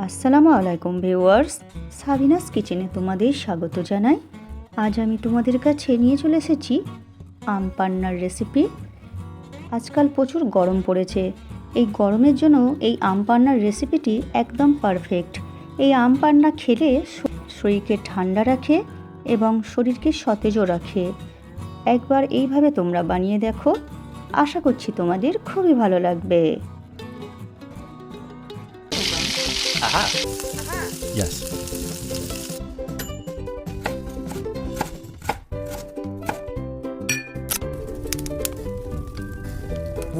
আসসালামু আলাইকুম viewers, Sabinus কিচেনে তোমাদের স্বাগত জানাই। আজ আমি তোমাদের কাছে নিয়ে চলে এসেছি আম পান্নার রেসিপি। আজকাল প্রচুর গরম পড়েছে, এই গরমের জন্য এই আম পান্নার রেসিপিটি একদম পারফেক্ট। এই আম পান্না খেলে শরীরকে ঠান্ডা রাখে এবং শরীরকে সতেজও রাখে। একবার এইভাবে তোমরা বানিয়ে দেখো, আশা করছি তোমাদের খুবই ভালো লাগবে। Aha. Yes.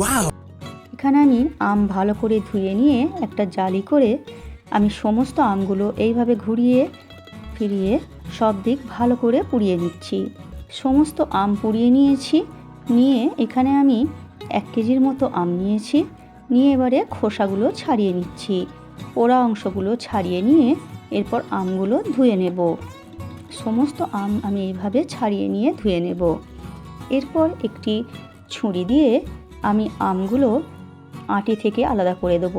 Wow. এখানে আমি আম ভালো করে ধুয়ে নিয়ে একটা জালি করে আমি সমস্ত আমগুলো এইভাবে ঘুরিয়ে ফিরিয়ে সব দিক ভালো করে পুড়িয়ে নিচ্ছি। সমস্ত আম পুড়িয়ে নিয়েছি, নিয়ে এখানে আমি 1 কেজির মতো আম নিয়েছি, নিয়ে এবারে খোসাগুলো ছাড়িয়ে নিচ্ছি। পোড়া অংশগুলো ছাড়িয়ে নিয়ে এরপর আমগুলো ধুয়ে নেব। সমস্ত আম আমি এইভাবে ছাড়িয়ে নিয়ে ধুয়ে নেব। এরপর একটি ছুরি দিয়ে আমি আমগুলো আঁটি থেকে আলাদা করে দেব।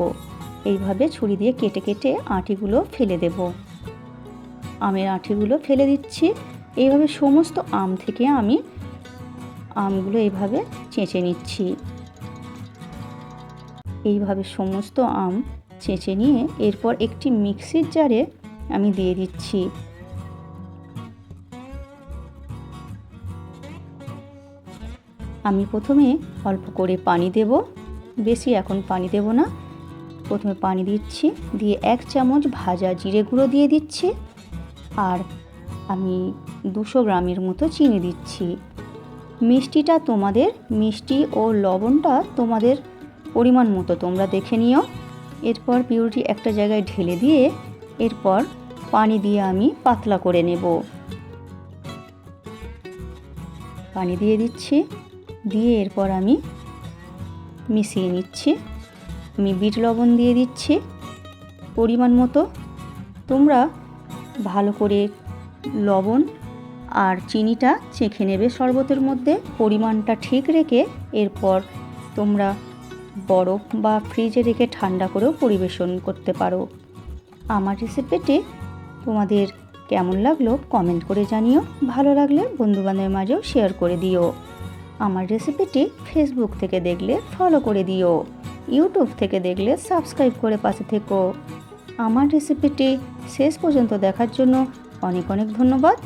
এইভাবে ছুরি দিয়ে কেটে কেটে আঁটিগুলো ফেলে দেব। আমের আঁটিগুলো ফেলে দিচ্ছি। এইভাবে সমস্ত আম থেকে আমি আমগুলো এইভাবে চেঁচে নিচ্ছি। এইভাবে সমস্ত আম চেঁচে নিয়ে এরপর একটি মিক্সির জারে আমি দিয়ে দিচ্ছি। আমি প্রথমে অল্প করে পানি দেব, বেশি এখন পানি দেব না। প্রথমে পানি দিচ্ছি, দিয়ে 1 চামচ ভাজা জিরে গুঁড়ো দিয়ে দিচ্ছি, আর আমি 200 গ্রামের মতো চিনি দিচ্ছি। মিষ্টিটা তোমাদের মিষ্টি ও লবণটা তোমাদের পরিমাণ মতো তোমরা দেখে নিও। এরপর পিউরিটি একটা জায়গায় ঢেলে দিয়ে এরপর পানি দিয়ে আমি পাতলা করে নেব। পানি দিয়ে দিচ্ছি, দিয়ে এরপর আমি মিশিয়ে নিচ্ছি। আমি বিট লবণ দিয়ে দিচ্ছি পরিমাণ মতো। তোমরা ভালো করে লবণ আর চিনিটা চেখে নেবে শরবতের মধ্যে, পরিমাণটা ঠিক রেখে এরপর তোমরা বরফ বা ফ্রিজে রেখে ঠান্ডা করেও পরিবেশন করতে পারো। আমার রেসিপিটি তোমাদের কেমন লাগলো কমেন্ট করে জানিও। ভালো লাগলে বন্ধুবান্ধবের মাঝেও শেয়ার করে দিও। আমার রেসিপিটি ফেসবুক থেকে দেখলে ফলো করে দিও, ইউটিউব থেকে দেখলে সাবস্ক্রাইব করে পাশে থেকো। আমার রেসিপিটি শেষ পর্যন্ত দেখার জন্য অনেক অনেক ধন্যবাদ।